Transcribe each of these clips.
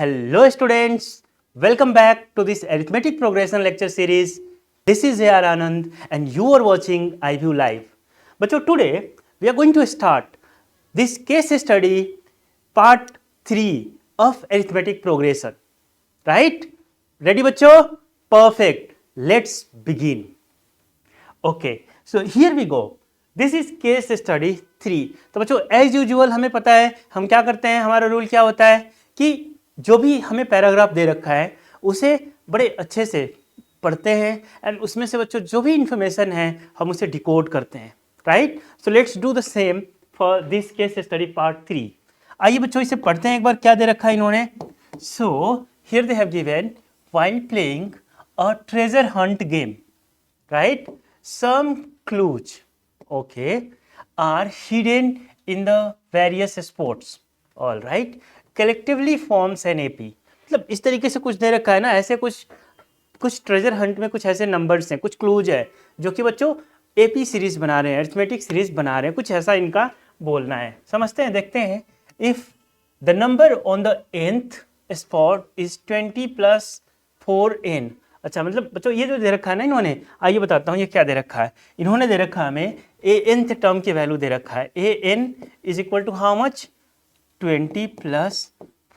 Hello students, welcome back to this arithmetic progression lecture series. This is A.R. Anand and you are watching iView Live. बच्चों today we are going to start this case study part 3 of arithmetic progression. Right? Ready बच्चों? Perfect. Let's begin. Okay, so here we go. This is case study 3. तो बच्चों as usual हमें पता है हम क्या करते हैं, हमारा रूल क्या होता है कि जो भी हमें पैराग्राफ दे रखा है उसे बड़े अच्छे से पढ़ते हैं एंड उसमें से बच्चों जो भी इंफॉर्मेशन है हम उसे डिकोड करते हैं. Right, so let's do the same for this case study part 3. आइए बच्चों इसे पढ़ते हैं एक बार, क्या दे रखा है इन्होंने. So here they have given while playing a treasure Hunt game, right, some clues, okay, are hidden in the various spots, all right, collectively forms an AP. मतलब इस तरीके से कुछ दे रखा है ना, ऐसे कुछ ट्रेजर हंट में कुछ ऐसे नंबर्स हैं, कुछ क्लूज है जो कि बच्चों AP सीरीज बना रहे हैं, अरिथमेटिक सीरीज बना रहे हैं, कुछ ऐसा इनका बोलना है. समझते हैं, देखते हैं. If the number on the nth spot is 20 + 4n. अच्छा, मतलब बच्चों ये जो दे रखा है ना इन्होंने, आइए बताता हूँ ये क्या दे रखा है. इन्होंने दे रखा है हमें an टर्म की वैल्यू दे रखा है. an is equal to how much, 20 +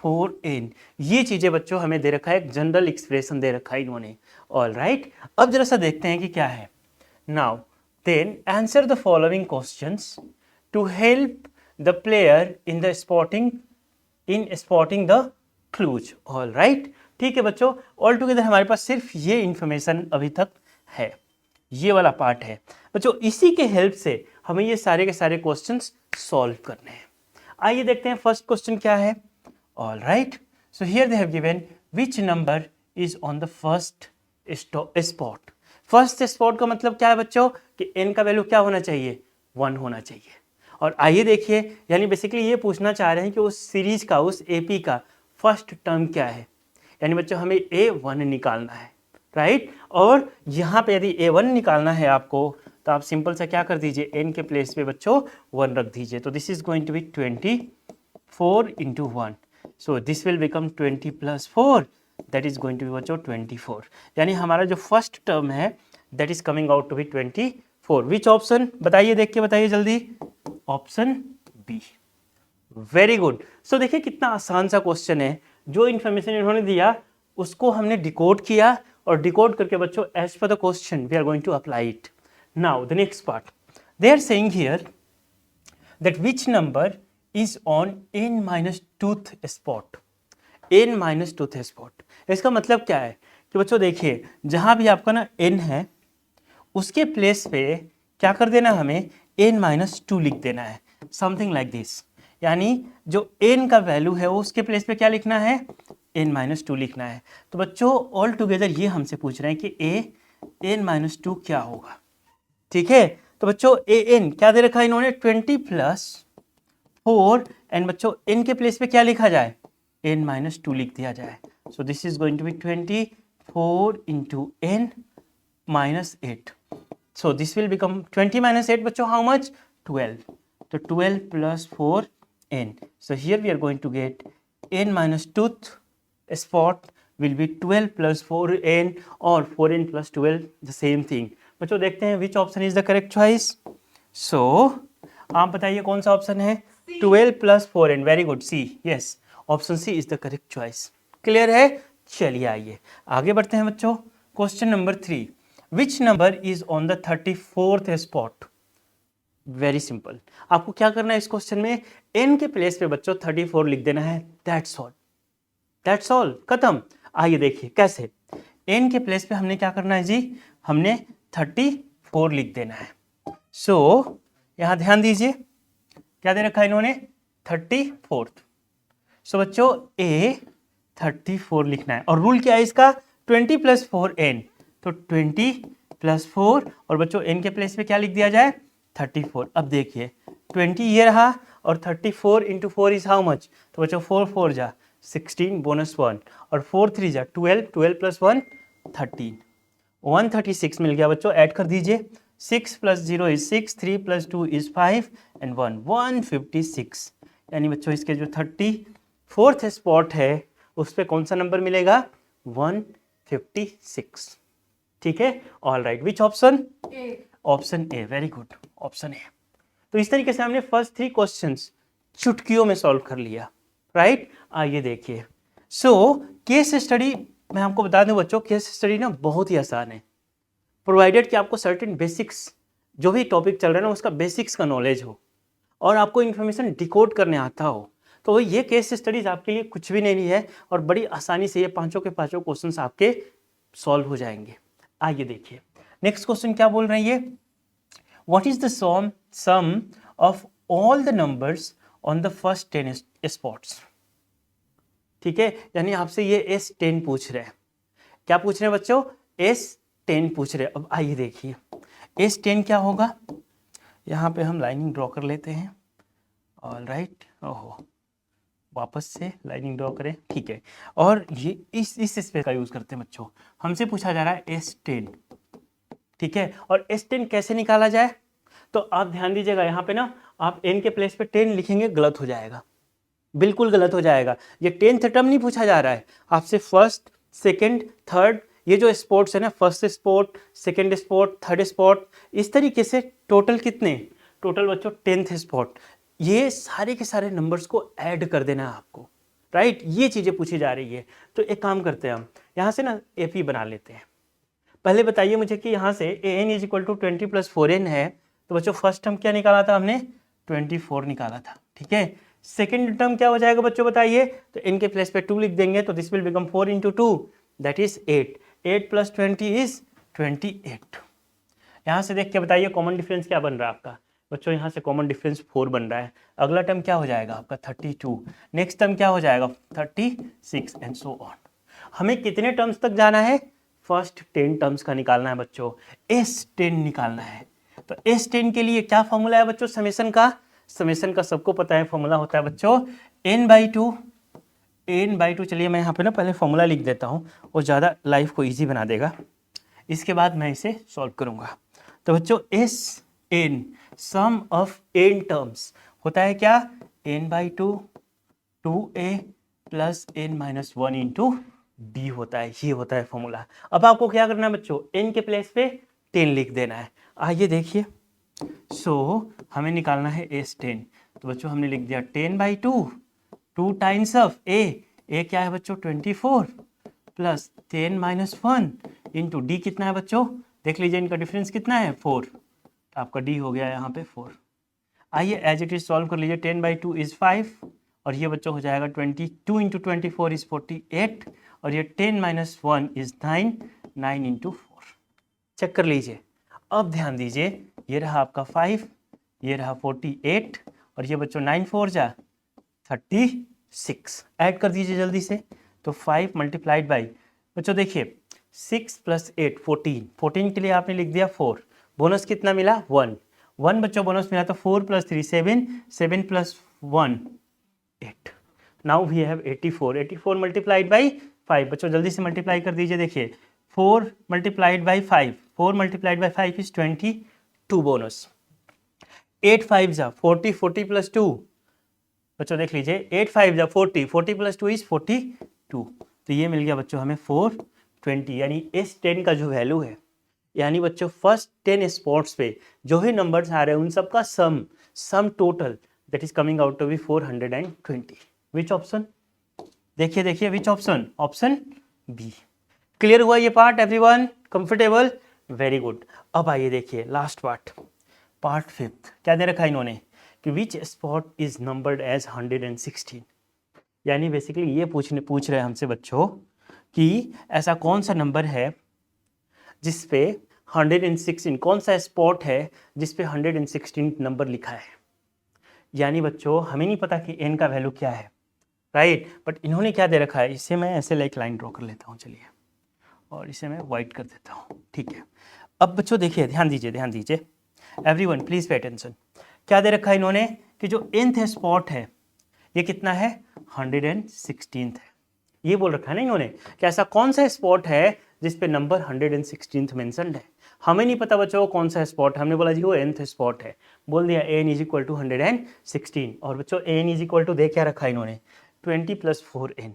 4n. ये चीज़ें बच्चों हमें दे रखा है, एक जनरल एक्सप्रेशन दे रखा है इन्होंने. ऑल राइट, अब जरा सा देखते हैं कि क्या है. Now then answer the following questions to help the player in spotting the clues. All right, ठीक है बच्चों, ऑल टुगेदर हमारे पास सिर्फ ये इंफॉर्मेशन अभी तक है, ये वाला पार्ट है बच्चों. इसी के हेल्प से हमें ये सारे के सारे क्वेश्चंस सॉल्व करने हैं. आइए देखते हैं फर्स्ट क्वेश्चन क्या है. All right, so here they have given which number is on the first spot. First spot का मतलब क्या है बच्चों कि n का वैल्यू क्या होना चाहिए, 1 होना चाहिए. और आइए देखिए, यानी बेसिकली ये पूछना चाह रहे हैं कि उस सीरीज का, उस AP का फर्स्ट टर्म क्या है, यानी बच्चों हमें A1 निकालना है. राइट, और यहाँ पे यदि A1 निकालना है आपको तो आप सिंपल सा क्या कर दीजिए, n के प्लेस पे बच्चों 1 रख दीजिए. तो this is going to be 24 × 1. So this will become 20 + 4, that is going to be बच्चों 24. यानी हमारा जो फर्स्ट टर्म है that is coming out to be 24. Which option बताइए, देख के बताइए जल्दी. Option B. Very good. So देखिए कितना आसान सा क्वेश्चन है. जो इन्फॉर्मेशन इन्होंने दिया उसको हमने डिकोड किया और डिकोड करके बच्चों as per the question we are going to apply it. Now the next part, they are saying here that which number is on n-2th spot. n-2th spot, इसका मतलब क्या है कि बच्चों देखिए जहां भी आपका ना n है उसके प्लेस पे क्या कर देना, हमें n-2 लिख देना है, समथिंग लाइक दिस. यानी जो n का वैल्यू है उसके प्लेस पे क्या लिखना है, n-2 लिखना है. तो बच्चों ऑल टुगेदर ये हमसे पूछ रहे हैं कि n-2 क्या होगा. ठीक है, तो बच्चों an क्या दे रखा है इन्होंने, 20 + 4, एंड बच्चों n के प्लेस पे क्या लिखा जाए, n-2 लिख दिया जाए. So this is going to be 24 × n-8. So this will become 20 - 8 बच्चों हाउ मच, 12. तो 12 + 4n. So here we are going to get n-2th spot will be 12 + 4n or 4n + 12 the same thing. बच्चों देखते हैं which option is the correct choice. So आप बताइए कौन सा option है, 12 + 4n. Very good, C. Yes, option C is the correct choice. Clear है. चलिए आइए आगे बढ़ते हैं बच्चों. Question number 3, which number is on the 34th spot. Very simple, आपको क्या करना है इस क्वेश्चन में, n के प्लेस पे बच्चों 34 लिख देना है. दैट्स ऑल, दैट्स ऑल, खत्म. आइए देखिए कैसे. n के प्लेस पे हमने क्या करना है जी, हमने 34 लिख देना है. सो यहां ध्यान दीजिए क्या दे रखा है इन्होंने, 34th. सो बच्चों a 34 लिखना है और रूल क्या है इसका, 20 + 4n. तो 20 + 4 और बच्चों n के प्लेस पे क्या लिख दिया जाए, 34. अब देखिए 20 ये रहा और 34 × 4 इज हाउ मच. तो बच्चों 4 4 जा 16 बोनस 1 और 4 3 जा 12, 12 + 1 13, 136 मिल गया बच्चों. ऐड कर दीजिए, 6 + 0 इज 6, 3 + 2 इज 5 एंड 1 156. यानी बच्चों इसके जो 34th स्पॉट है उस पर कौन सा नंबर मिलेगा? 156। ठीक है, all right, which option? Option A, very good, option A. तो इस तरीके से हमने फर्स्ट 3 क्वेश्चंस चुटकियों में सॉल्व कर लिया, राइट? आइए देखिए, सो केस स्टडी, मैं आपको बता दूं बच्चों, केस स्टडी ना बहुत ही आसान है, प्रोवाइडेड कि आपको सर्टेन बेसिक्स, जो भी टॉपिक चल रहा है ना उसका बेसिक्स का नॉलेज हो और आपको इन्फॉर्मेशन डिकोड करने आता हो, तो ये केस स्टडीज आपके लिए कुछ भी नहीं है और बड़ी आसानी से ये पांचों के पांचों क्वेश्चंस आपके सॉल्व हो जाएंगे। आइए देखिए, नेक्स्ट क्वेश्चन क्या बोल रहे हैं ये, what is the sum of all the numbers on the first 10 spots. ठीक है, यानी आपसे ये S10 पूछ रहे हैं। क्या पूछ रहे हैं बच्चों? S10 पूछ रहे हैं। अब आइए देखिए S10 क्या होगा, यहाँ पे हम लाइनिंग ड्रॉ कर लेते हैं। ऑल राइट, ओहो, वापस से लाइनिंग ड्रॉ करें, ठीक है। और ये इस स्पेस का यूज़ करते हैं बच्चों। हमसे पूछा जा रहा है S10, ठीक है, और S10 कैसे निकाला जाए, तो आप ध्यान दीजिएगा, यहाँ पे ना आप n के प्लेस पे 10 लिखेंगे, गलत हो जाएगा, बिल्कुल गलत हो जाएगा। ये 10th टर्म नहीं पूछा जा रहा है आपसे, फर्स्ट, सेकंड, थर्ड, ये जो स्पोर्ट्स है ना, first sport, second sport, third sport, इस तरीके से टोटल कितने, टोटल बच्चों 10th स्पोर्ट, ये सारे के सारे नंबर्स को ऐड कर देना है आपको, राइट? ये चीज़ें पूछी जा रही है। तो एक काम करते हैं, हम यहाँ से ना AP बना लेते हैं। पहले बताइए मुझे कि यहाँ से an is equal to 20 + 4n है, तो बच्चों फर्स्ट टर्म क्या निकाला था हमने? 24 निकाला था, ठीक है। सेकेंड टर्म क्या हो जाएगा बच्चों बताइए? तो n के प्लेस पे 2 लिख देंगे, तो this will become 4 × 2, that is 8। 8 + 20 is 28। यहाँ से देख के बताइए कॉमन डिफरेंस क्या बन रहा है आपका बच्चों? यहाँ से कॉमन डिफरेंस 4 बन रहा है। अगला टर्म क्या हो जाएगा आपका? 32। नेक्स्ट टर्म क्या हो जाएगा? 36 एंड सो ऑन। हमें कितने टर्म्स तक जाना है? फर्स्ट 10 टर्म्स का निकालना है बच्चों, S10 निकालना है। तो S10 के लिए क्या फॉर्मूला है बच्चों समेशन का? समेशन का सबको पता है, फॉर्मूला होता है बच्चों n/2। n/2, चलिए मैं यहाँ पे ना पहले फॉर्मूला लिख देता हूँ, वो ज़्यादा लाइफ को ईजी बना देगा, इसके बाद मैं इसे सॉल्व करूँगा। तो बच्चों Sn, sum of n terms होता है क्या? n/2 2a + n - 1 × d होता है, ये होता है फॉर्मूला। अब आपको क्या करना है बच्चों? n के प्लेस पे 10 लिख देना है। आइए देखिए, सो हमें निकालना है S10, तो बच्चों हमने लिख दिया 10/2, 2 टाइम्स ऑफ a क्या है बच्चों? 24 + 10 - 1 × d कितना है बच्चों? देख लीजिए इनका डिफरेंस कितना है? 4। तो आपका d हो गया यहाँ पे 4। आइए एज इट इज सॉल्व कर लीजिए। 10/2 इज 5 और ये बच्चों हो जाएगा 22 × 24 इज 48 और ये 10 - 1 इज 9, 9 × 4। चेक कर लीजिए। अब ध्यान दीजिए, ये रहा आपका 5, ये रहा 48 और ये बच्चों 9 4 जा 36। ऐड कर दीजिए जल्दी से। तो 5 × बच्चों देखिए 6 + 8 14, 14 के लिए आपने लिख दिया 4, बोनस कितना मिला? 1, 1 बच्चों बोनस मिला, तो 4 + 3 7, 7 + 1 8। नाउ वी हैव 84, 84 × 5 बच्चों जल्दी से मल्टीप्लाई कर दीजिए। देखिए 4 × 5, 4 × 5 इज 22 बोनस, 8 5 जा 40, 40 + 2 बच्चों देख लीजिए 8 5 जा 40, 40 + 2 इज 42। तो ये मिल गया बच्चों हमें 420, यानी S10 का जो वैल्यू है, यानी बच्चों फर्स्ट 10 स्पॉट्स पे जो भी नंबर्स आ रहे हैं उन सबका sum total that is coming out to be 420। Which option? देखिए देखिए which option? Option B. Clear हुआ ये part everyone? Comfortable? Very good. अब आइए देखिए लास्ट पार्ट 5th क्या दे रखा है इन्होंने कि विच स्पॉट इज नंबर्ड एज 116। यानी बेसिकली ये पूछ रहे हैं हमसे बच्चों कि ऐसा कौन सा नंबर है जिस पे 116, कौन सा स्पॉट है जिस पे 116 नंबर लिखा है। यानी बच्चों हमें नहीं पता कि n का वैल्यू क्या है, राइट? बट इन्होंने क्या दे रखा है, इसे मैं ऐसे लाइक लाइन ड्रॉ कर लेता हूँ, चलिए, और इसे मैं वाइट कर देता हूँ, ठीक है। अब बच्चों देखिए, ध्यान दीजिए एवरीवन प्लीज पे अटेंशन। क्या दे रखा है इन्होंने कि जो nth स्पॉट है ये कितना है? 116 है। ये बोल रखा है ना इन्होंने कि ऐसा कौन सा स्पॉट है जिस पे नंबर 116 मेंशन्ड है। हमें नहीं पता बच्चों कौन सा स्पॉट है, हमने बोला जी वो nth स्पॉट है, बोल दिया n = 116। और बच्चों n = दे क्या रखा है इन्होंने? 20 + 4n।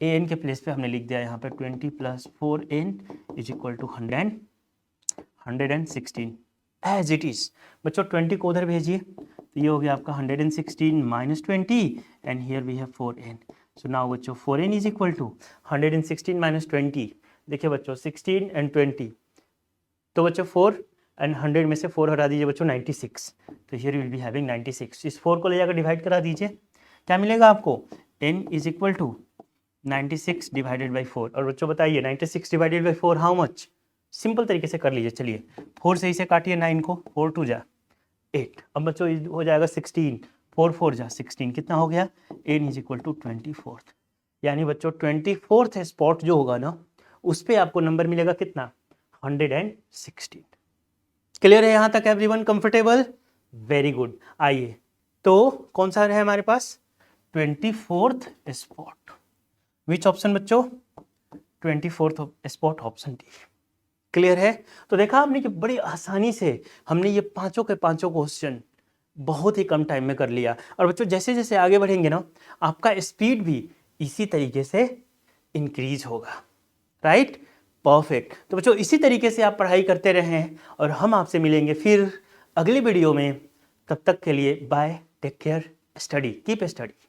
ए एन के प्लेस पे हमने लिख दिया यहाँ पे 20 + 4n is equal to 116 as it is. बच्चों 20 को उधर भेजिए तो ये हो गया आपका 116 minus 20 and here we have 4n। So now बच्चों 4n is equal to 116 minus 20। देखिए बच्चों 16 एंड 20, तो बच्चों 4 एंड 100 में से 4 हटा दीजिए बच्चों 96, तो हियर विल बी हैविंग 96। इस 4 को ले जाकर डिवाइड करा दीजिए, क्या मिलेगा आपको, n is equal to 96 divided by 4। और बच्चों बताइए 96 divided by 4 how much, simple तरीके से कर लीजिए। चलिए 4 से इसे काटिए 9 को, 4 2 जा 8। अब बच्चों हो जाएगा 16, 4 4 जा 16, कितना हो गया, n इज इक्वल टू 24। यानी बच्चों 24th स्पॉट जो होगा ना उस पर आपको नंबर मिलेगा कितना, 116। क्लियर है यहाँ तक एवरीवन, कंफर्टेबल, वेरी गुड। आइए तो कौन सा है हमारे पास, 24th स्पॉट, विच ऑप्शन बच्चों, 24th spot, option D. Clear है। तो देखा आपने कि बड़ी आसानी से हमने ये पांचों के पांचों क्वेश्चन बहुत ही कम टाइम में कर लिया। और बच्चों जैसे जैसे आगे बढ़ेंगे ना आपका स्पीड भी इसी तरीके से इंक्रीज होगा, राइट, परफेक्ट। तो बच्चों इसी तरीके से आप पढ़ाई करते रहें और हम आपसे मिलेंगे फिर अगली वीडियो में। तब तक के लिए bye, take care, study, keep study.